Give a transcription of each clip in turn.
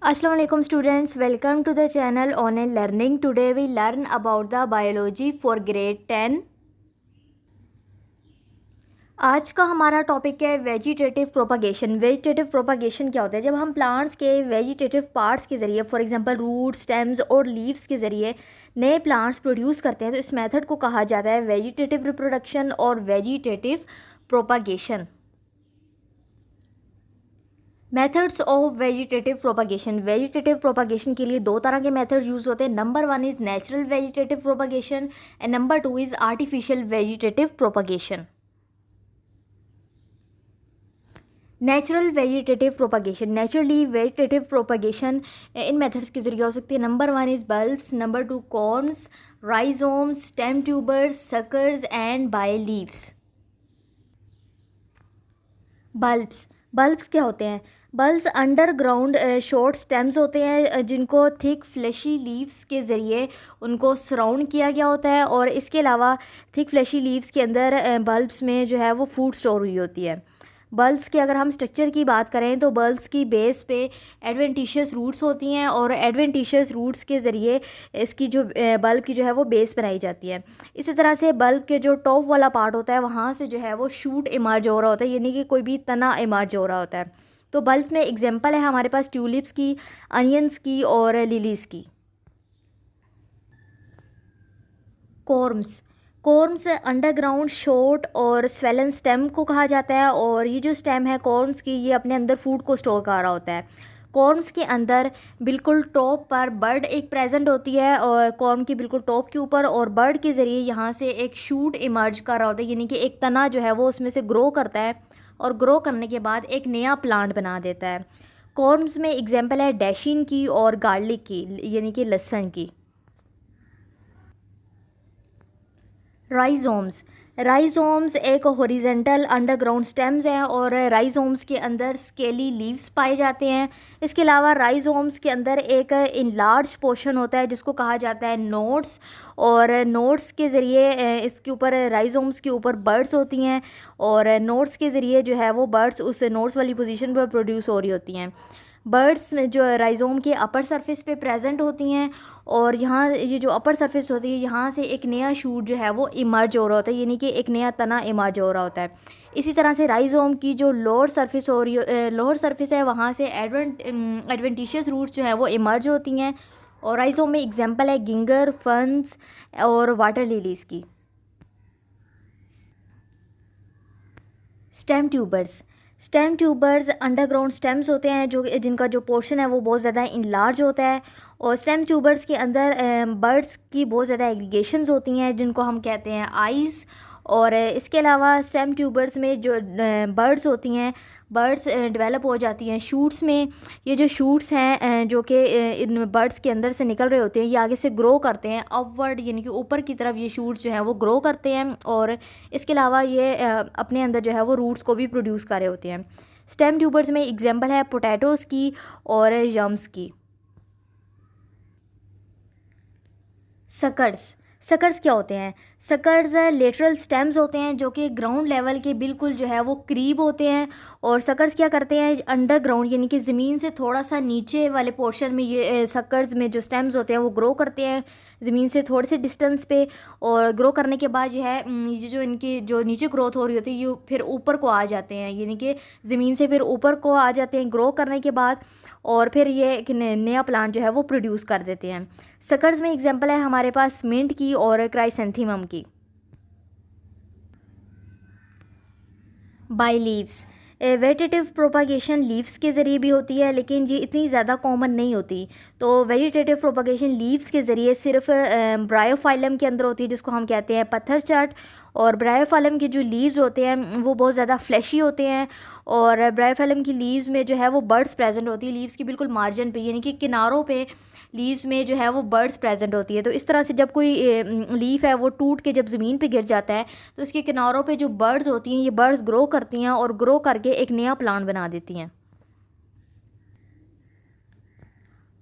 Assalamu alaikum students, welcome to the channel Online Learning. Today we learn about the biology for grade 10. आज का हमारा topic है vegetative propagation. Vegetative propagation क्या होता है? जब हम प्लांट्स के वेजिटेटिव पार्ट्स के ज़रिए फॉर एग्जांपल रूट, स्टेम्स और लीव्स के ज़रिए नए प्लांट्स प्रोड्यूस करते हैं तो इस मेथड को कहा जाता है वेजिटेटिव रिप्रोडक्शन और vegetative propagation. Methods of vegetative propagation. Vegetative propagation के लिए दो तरह के मेथड यूज़ होते हैं। Number one is natural vegetative propagation and number two is artificial vegetative propagation. Natural vegetative propagation, naturally vegetative propagation इन methods के जरिए हो सकती है। Number one is bulbs, number two corms, rhizomes, stem tubers, suckers and by leaves. Bulbs क्या होते हैं? Bulbs underground short stems होते हैं जिनको थिक फ्लैशी लीव्स के ज़रिए उनको सराउंड किया गया होता है और इसके अलावा थिक फ्लैशी लीव्स के अंदर बल्ब्स में जो है वो फूड स्टोर हुई होती है। बल्ब्स के अगर हम स्ट्रक्चर की बात करें तो बल्ब्स की बेस पे एडवेंटिशियस रूट्स होती हैं और एडवेंटिशियस रूट्स के ज़रिए इसकी जो बल्ब की जो है वो बेस बनाई जाती है। इसी तरह से बल्ब के जो टॉप वाला पार्ट होता है वहाँ से जो है वो शूट इमर्ज हो रहा होता है, यानी कि कोई भी तना इमर्ज हो रहा होता है। तो बल्ब में एग्जांपल है हमारे पास ट्यूलिप्स की, अनियंस की और लिलीज़ की। कॉर्म्स अंडरग्राउंड शॉर्ट और स्वेलन स्टेम को कहा जाता है और ये जो स्टेम है कॉर्म्स की ये अपने अंदर फूड को स्टोर कर रहा होता है। कॉर्म्स के अंदर बिल्कुल टॉप पर बर्ड एक प्रेजेंट होती है और कॉर्म की बिल्कुल टॉप के ऊपर और बर्ड के ज़रिए यहाँ से एक शूट इमर्ज कर रहा होता है, यानी कि एक तना जो है वो उसमें से ग्रो करता है और ग्रो करने के बाद एक नया प्लांट बना देता है। कॉर्म्स में एग्जांपल है डैशिन की और गार्लिक की, यानी कि लहसुन की। राइजोम्स एक हॉरिजेंटल अंडरग्राउंड स्टेम्स हैं और राइजोम्स के अंदर स्केली लीव्स पाए जाते हैं। इसके अलावा राइजोम्स के अंदर एक इनलार्ज पोर्शन होता है जिसको कहा जाता है नोड्स और नोड्स के ज़रिए इसके ऊपर राइजोम्स के ऊपर बर्ड्स होती हैं और नोड्स के ज़रिए जो है वो बर्ड्स उस नोड्स वाली पोजीशन पर प्रोड्यूस हो रही होती हैं। बर्ड्स में जो राइजोम के अपर सरफेस पे प्रेजेंट होती हैं और यहाँ ये जो अपर सरफेस होती है यहाँ से एक नया शूट जो है वो इमर्ज हो रहा होता है, यानी कि एक नया तना इमर्ज हो रहा होता है। इसी तरह से राइजोम की जो लोअर सरफेस हो रही लोअर सरफेस है वहाँ से एडवेंटिशियस रूट्स जो है वो इमर्ज होती हैं और राइजोम में एग्जांपल है गिंगर, फर्न्स और वाटर लिलीज़ की। स्टेम ट्यूबर्स अंडरग्राउंड स्टेम्स होते हैं जो जिनका जो पोर्शन है वो बहुत ज़्यादा इनलार्ज होता है और स्टेम ट्यूबर्स के अंदर बर्ड्स की बहुत ज़्यादा एग्रीगेशंस होती हैं जिनको हम कहते हैं आइज़। और इसके अलावा स्टेम ट्यूबर्स में जो बर्ड्स होती हैं बर्ड्स डेवलप हो जाती हैं शूट्स में। ये जो शूट्स हैं जो कि इन बर्ड्स के अंदर से निकल रहे होते हैं ये आगे से ग्रो करते हैं अपवर्ड, यानी कि ऊपर की तरफ ये शूट्स जो हैं वो ग्रो करते हैं और इसके अलावा ये अपने अंदर जो है वो रूट्स को भी प्रोड्यूस कर रहे होते हैं। स्टेम ट्यूबर्स में एग्जांपल है पोटैटोज़ की और यम्स की। सकर्स क्या होते हैं? सकर्स लेटरल स्टेम्स होते हैं जो कि ग्राउंड लेवल के बिल्कुल जो है वो करीब होते हैं और सकर्स क्या करते हैं अंडरग्राउंड यानी कि ज़मीन से थोड़ा सा नीचे वाले पोर्शन में ये सकर्स में जो स्टेम्स होते हैं वो ग्रो करते हैं ज़मीन से थोड़े से डिस्टेंस पे और ग्रो करने के बाद जो है ये जो इनकी जो नीचे ग्रोथ हो रही होती है ये फिर ऊपर को आ जाते हैं, यानी कि ज़मीन से फिर ऊपर को आ जाते हैं ग्रो करने के बाद और फिर ये एक नया प्लांट जो है वो प्रोड्यूस कर देते हैं। सकर्स में एग्जांपल है हमारे पास मिंट की और क्राइसेंथेमम की। By leaves vegetative propagation leaves के ज़रिए भी होती है लेकिन ये इतनी ज़्यादा कॉमन नहीं होती। तो वेजिटेटिव प्रोपागेशन लीव्स के ज़रिए सिर्फ ब्रायोफाइलम के अंदर होती है जिसको हम कहते हैं पत्थर चाट और ब्रायोफाइलम के जो लीव्स होते हैं वो बहुत ज़्यादा फ्लैशी होते हैं और ब्रायोफाइलम की लीव्स में जो है वो बर्ड्स प्रेजेंट होती है लीव्स की बिल्कुल मार्जिन पे, यानी कि किनारों पे लीव्स में जो है वो बर्ड्स प्रेजेंट होती है। तो इस तरह से जब कोई लीफ है वो टूट के जब ज़मीन पे गिर जाता है तो इसके किनारों पे जो बर्ड्स होती हैं ये बर्ड्स ग्रो करती हैं और ग्रो करके एक नया प्लांट बना देती हैं।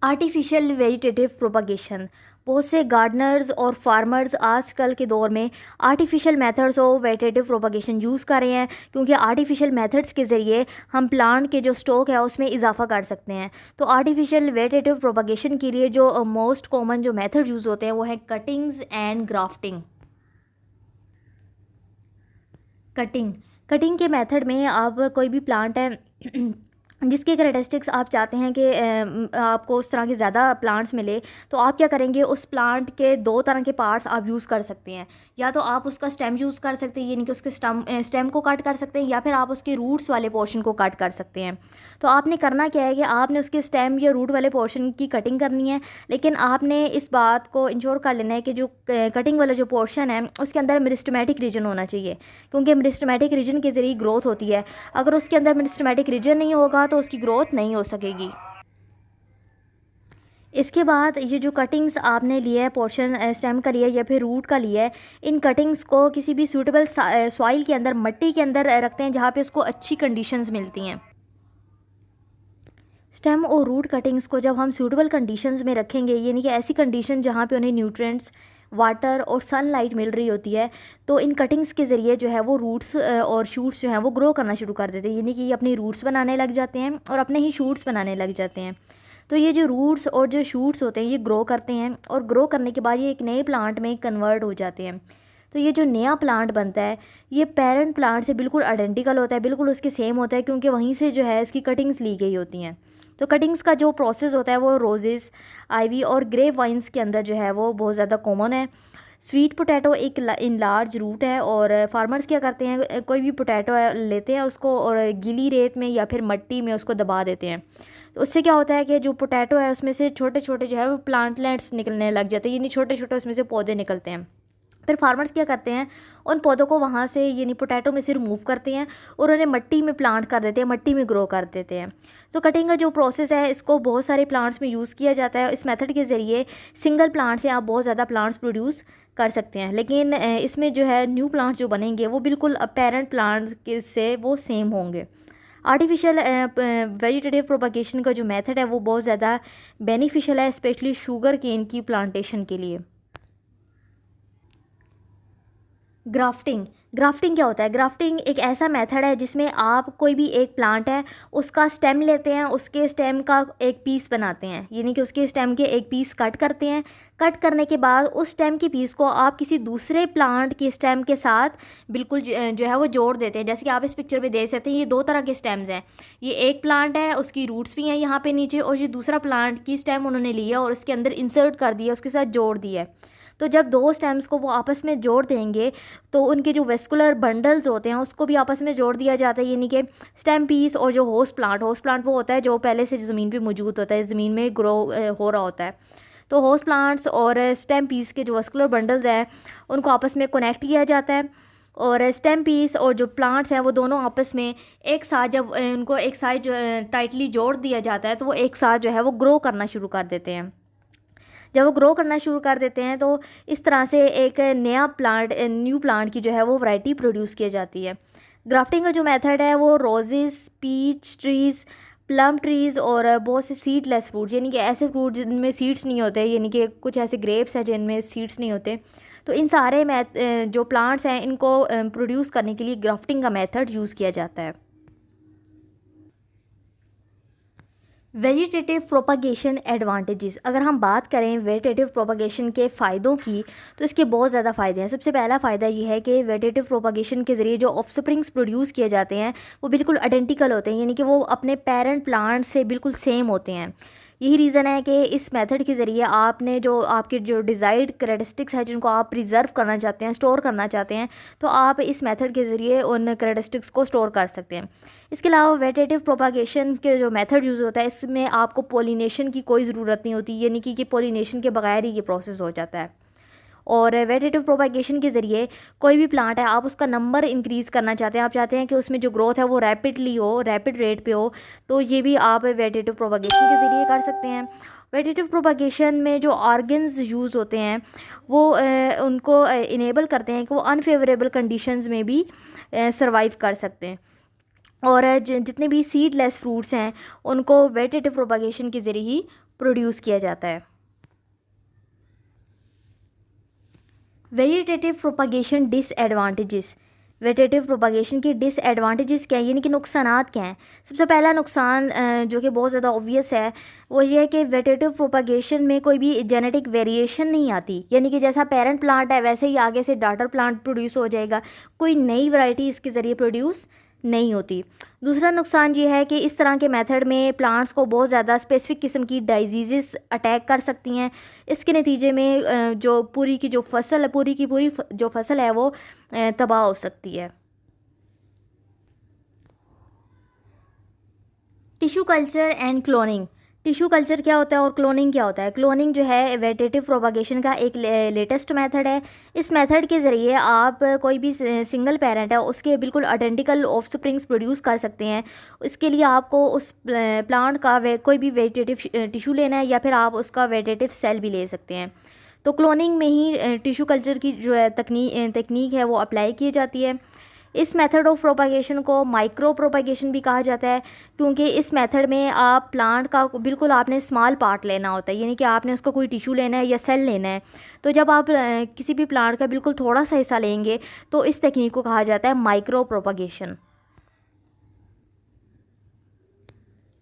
Artificial vegetative propagation. बहुत से गार्डनर्स और फार्मर्स आजकल के दौर में artificial methods of vegetative propagation use कर रहे हैं, क्योंकि आर्टिफिशियल मेथड्स के ज़रिए हम प्लांट के जो स्टॉक है उसमें इजाफा कर सकते हैं। तो आर्टिफिशियल वेजिटेटिव प्रोपगेशन के लिए जो मोस्ट कॉमन जो मेथड यूज़ होते हैं वो है cuttings and grafting. Cutting cutting के मेथड में आप कोई भी प्लांट है जिसके करेक्टरिस्टिक्स आप चाहते हैं कि आपको उस तरह के ज़्यादा प्लांट्स मिले, तो आप क्या करेंगे, उस प्लांट के दो तरह के पार्ट्स आप यूज़ कर सकते हैं। या तो आप उसका स्टेम यूज़ कर सकते हैं, यानी कि उसके स्टेम को कट कर सकते हैं, या फिर आप उसके रूट्स वाले पोर्शन को कट कर सकते हैं। तो आपने करना क्या है कि आपने उसके स्टेम या रूट वाले पोर्शन की कटिंग करनी है, लेकिन आपने इस बात को इंश्योर कर लेना है कि जो कटिंग वाला जो पोर्शन है उसके अंदर मेरिस्टेमेटिक रीजन होना चाहिए, क्योंकि मेरिस्टेमेटिक रीजन के ज़रिए ग्रोथ होती है। अगर उसके अंदर मेरिस्टेमेटिक रीजन नहीं होगा तो उसकी ग्रोथ नहीं हो सकेगी। इसके बाद ये जो कटिंग्स आपने लिया है, पोर्शन स्टेम का लिया है या फिर रूट का लिया है, इन कटिंग्स को किसी भी सूटेबल सॉइल के अंदर, मिट्टी के अंदर रखते हैं जहाँ पे उसको अच्छी कंडीशंस मिलती हैं। स्टेम और रूट कटिंग्स को जब हम सूटेबल कंडीशंस में रखेंगे, यानी कि ऐसी कंडीशन जहाँ पे उन्हें न्यूट्रिएंट्स, वाटर और सनलाइट मिल रही होती है, तो इन कटिंग्स के ज़रिए जो है वो रूट्स और शूट्स जो हैं वो ग्रो करना शुरू कर देते हैं, यानी कि ये अपनी रूट्स बनाने लग जाते हैं और अपने ही शूट्स बनाने लग जाते हैं। तो ये जो रूट्स और जो शूट्स होते हैं ये ग्रो करते हैं, और ग्रो करने के बाद ये एक नए प्लांट में कन्वर्ट हो जाते हैं। तो ये जो नया प्लांट बनता है ये पेरेंट प्लांट से बिल्कुल आइडेंटिकल होता है, बिल्कुल उसके सेम होता है, क्योंकि वहीं से जो है इसकी कटिंग्स ली गई होती हैं। तो कटिंग्स का जो प्रोसेस होता है वो रोजेस, आइवी और ग्रेप वाइन्स के अंदर जो है वो बहुत ज़्यादा कॉमन है। स्वीट पोटैटो एक इन लार्ज रूट है, और फार्मर्स क्या करते हैं, कोई भी पोटैटो लेते हैं उसको और गीली रेत में या फिर मिट्टी में उसको दबा देते हैं। तो उससे क्या होता है कि जो पोटैटो है उसमें से छोटे छोटे जो है वो प्लांटलेट्स निकलने लग जाते हैं, यानी छोटे छोटे उसमें से पौधे निकलते हैं। फिर फार्मर्स क्या करते हैं, उन पौधों को वहाँ से यानी पोटैटो में से रिमूव करते हैं और उन्हें मिट्टी में प्लांट कर देते हैं, मिट्टी में ग्रो कर देते हैं। तो कटिंग का जो प्रोसेस है इसको बहुत सारे प्लांट्स में यूज़ किया जाता है। इस मेथड के ज़रिए सिंगल प्लांट से आप बहुत ज़्यादा प्लांट्स प्रोड्यूस कर सकते हैं, लेकिन इसमें जो है न्यू प्लांट्स जो बनेंगे वो बिल्कुल पेरेंट प्लांट के से वो सेम होंगे। आर्टिफिशियल वेजिटेटिव प्रोपगेशन का जो मेथड है वो बहुत ज़्यादा बेनिफिशियल है, स्पेशली शुगर केन की प्लांटेशन के लिए। ग्राफ्टिंग ग्राफ्टिंग क्या होता है? ग्राफ्टिंग एक ऐसा मेथड है जिसमें आप कोई भी एक प्लांट है उसका स्टेम लेते हैं, उसके स्टेम का एक पीस बनाते हैं, यानी कि उसके स्टेम के एक पीस कट करते हैं। कट करने के बाद उस स्टेम के पीस को आप किसी दूसरे प्लांट के स्टेम के साथ बिल्कुल जो है वो जोड़ देते हैं। जैसे कि आप इस पिक्चर में देख सकते हैं, ये दो तरह के स्टेम्स हैं। ये एक प्लांट है, उसकी रूट्स भी हैं यहाँ पे नीचे, और ये दूसरा प्लांट की स्टेम उन्होंने लिया और उसके अंदर इंसर्ट कर दिया, उसके साथ जोड़ दिया। तो जब दो स्टेम्स को वो आपस में जोड़ देंगे तो उनके जो वेस्कुलर बंडल्स होते हैं उसको भी आपस में जोड़ दिया जाता है, यानी कि स्टेम पीस और जो होस्ट प्लांट वो होता है जो पहले से ज़मीन पे मौजूद होता है, ज़मीन में ग्रो हो रहा होता है। तो होस्ट प्लांट्स और स्टेम पीस के जो वेस्कुलर बंडल्स हैं उनको आपस में कनेक्ट किया जाता है, और स्टेम पीस और जो प्लांट्स हैं वो दोनों आपस में एक साथ जब उनको एक साथ जो टाइटली जोड़ दिया जाता है तो वो एक साथ जो है वो ग्रो करना शुरू कर देते हैं। जब वो ग्रो करना शुरू कर देते हैं तो इस तरह से एक न्यू प्लांट की जो है वो वैरायटी प्रोड्यूस की जाती है। ग्राफ्टिंग का जो मेथड है वो roses, peach trees, plum trees और बहुत से सीडलेस फ्रूट्स, यानी कि ऐसे फ्रूट जिनमें सीड्स नहीं होते, यानी कि कुछ ऐसे ग्रेप्स हैं जिनमें सीड्स नहीं होते, तो इन सारे जो प्लांट्स हैं इनको प्रोड्यूस करने के लिए ग्राफ्टिंग का मेथड यूज़ किया जाता है। वेजिटेटिव प्रोपगेशन एडवांटेजेस, अगर हम बात करें वेजिटेटिव प्रोपगेशन के फ़ायदों की तो इसके बहुत ज़्यादा फ़ायदे हैं। सबसे पहला फ़ायदा ये है कि वेजिटेटिव प्रोपगेशन के ज़रिए जो ऑफस्प्रिंग्स प्रोड्यूस किए जाते हैं वो बिल्कुल आइडेंटिकल होते हैं, यानी कि वो अपने पेरेंट प्लांट से बिल्कुल सेम होते हैं। यही रीज़न है कि इस मेथड के ज़रिए आपने जो आपके जो डिज़ायर्ड करेक्टरिस्टिक्स है जिनको आप प्रिजर्व करना चाहते हैं, स्टोर करना चाहते हैं, तो आप इस मेथड के ज़रिए उन करेक्टरिस्टिक्स को स्टोर कर सकते हैं। इसके अलावा वेजिटेटिव प्रोपागेशन के जो मेथड यूज़ होता है इसमें आपको पोलिनेशन की कोई ज़रूरत नहीं होती, यानी कि पोलिनेशन के बगैर ही ये प्रोसेस हो जाता है। और वेजिटेटिव प्रोपागेशन के ज़रिए कोई भी प्लांट है आप उसका नंबर इंक्रीज़ करना चाहते हैं, आप चाहते हैं कि उसमें जो ग्रोथ है वो रैपिडली हो, रैपिड रेट पे हो, तो ये भी आप वेजिटेटिव प्रोपागेशन के ज़रिए कर सकते हैं। वेजिटेटिव प्रोपागेशन में जो ऑर्गन्स यूज़ होते हैं वो उनको इनेबल करते हैं कि वो अनफेवरेबल कंडीशंस में भी सर्वाइव कर सकते हैं। और जितने भी सीडलेस फ्रूट्स हैं उनको वेजिटेटिव प्रोपागेशन के ज़रिए ही प्रोड्यूस किया जाता है। Vegetative propagation disadvantages. Vegetative propagation के डिसएडवांटेजेस क्या है, यानी कि नुकसानात क्या हैं। सबसे पहला नुकसान जो कि बहुत ज़्यादा ऑब्वियस है वो ये है कि वेजिटेटिव प्रोपागेशन में कोई भी जेनेटिक वेरिएशन नहीं आती, यानी कि जैसा पेरेंट प्लांट है वैसे ही आगे से डॉटर प्लांट प्रोड्यूस हो जाएगा, कोई नई वैरायटी इसके ज़रिए प्रोड्यूस नहीं होती। दूसरा नुकसान ये है कि इस तरह के मेथड में प्लांट्स को बहुत ज़्यादा स्पेसिफिक किस्म की डिजीज़ अटैक कर सकती हैं। इसके नतीजे में जो पूरी की जो फसल है, पूरी की पूरी जो फसल है वो तबाह हो सकती है। Tissue culture and cloning. Tissue culture क्या होता है और क्लोनिंग क्या होता है। क्लोनिंग जो है वेजिटेटिव प्रोपागेशन का एक लेटेस्ट मेथड है। इस मेथड के ज़रिए आप कोई भी सिंगल पेरेंट है उसके बिल्कुल आइडेंटिकल ऑफस्प्रिंग्स प्रोड्यूस कर सकते हैं। इसके लिए आपको उस प्लांट का कोई भी वेजिटेटिव टिश्यू लेना है या फिर आप उसका वेजिटेटिव सेल भी ले सकते हैं। तो क्लोनिंग में ही टिश्यू कल्चर की जो है तकनीक है वो अप्लाई की जाती है। इस मेथड ऑफ प्रोपागेशन को माइक्रो प्रोपागेशन भी कहा जाता है, क्योंकि इस मेथड में आप प्लांट का बिल्कुल आपने स्मॉल पार्ट लेना होता है, यानी कि आपने उसका कोई टिश्यू लेना है या सेल लेना है। तो जब आप किसी भी प्लांट का बिल्कुल थोड़ा सा हिस्सा लेंगे तो इस तकनीक को कहा जाता है micro propagation.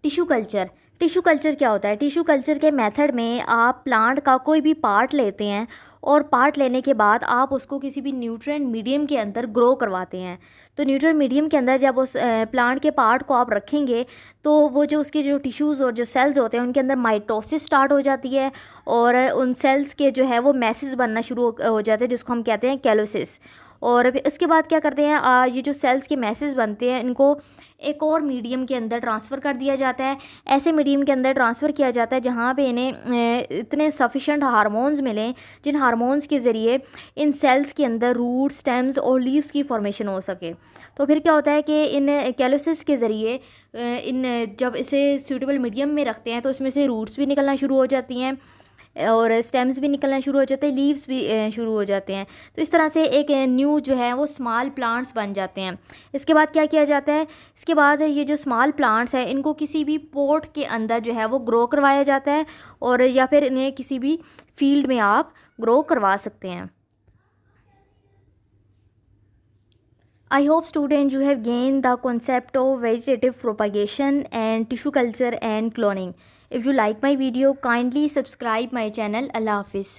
Tissue culture. Tissue culture क्या होता है। टिश्यू कल्चर के मेथड में आप प्लांट का कोई भी पार्ट लेते हैं और पार्ट लेने के बाद आप उसको किसी भी न्यूट्रिएंट मीडियम के अंदर ग्रो करवाते हैं। तो न्यूट्रिएंट मीडियम के अंदर जब उस प्लांट के पार्ट को आप रखेंगे तो वो जो उसके जो टिश्यूज़ और जो सेल्स होते हैं उनके अंदर माइटोसिस स्टार्ट हो जाती है और उन सेल्स के जो है वो मैसेज बनना शुरू हो जाते हैं, जिसको हम कहते हैं कैलोसिस। और फिर इसके बाद क्या करते हैं, ये जो सेल्स के मैसेज बनते हैं इनको एक और मीडियम के अंदर ट्रांसफ़र कर दिया जाता है। ऐसे मीडियम के अंदर ट्रांसफ़र किया जाता है जहाँ पे इन्हें इतने सफिशेंट हार्मोन्स मिलें जिन हार्मोन्स के ज़रिए इन सेल्स के अंदर रूट स्टेम्स और लीव्स की फॉर्मेशन हो सके। तो फिर क्या होता है कि इन कैलोसिस के ज़रिए इन जब इसे सूटेबल मीडियम में रखते हैं तो इसमें से रूट्स भी निकलना शुरू हो जाती हैं और स्टेम्स भी निकलना शुरू हो जाते हैं, लीव्स भी शुरू हो जाते हैं। तो इस तरह से एक न्यू जो है वो स्मॉल प्लांट्स बन जाते हैं। इसके बाद क्या किया जाता है, इसके बाद ये जो स्मॉल प्लांट्स हैं इनको किसी भी पॉट के अंदर जो है वो ग्रो करवाया जाता है और या फिर इन्हें किसी भी फील्ड में आप ग्रो करवा सकते हैं। I hope students you have gained the concept of vegetative propagation and tissue culture and cloning. If you like my video, kindly subscribe my channel. Allah Hafiz.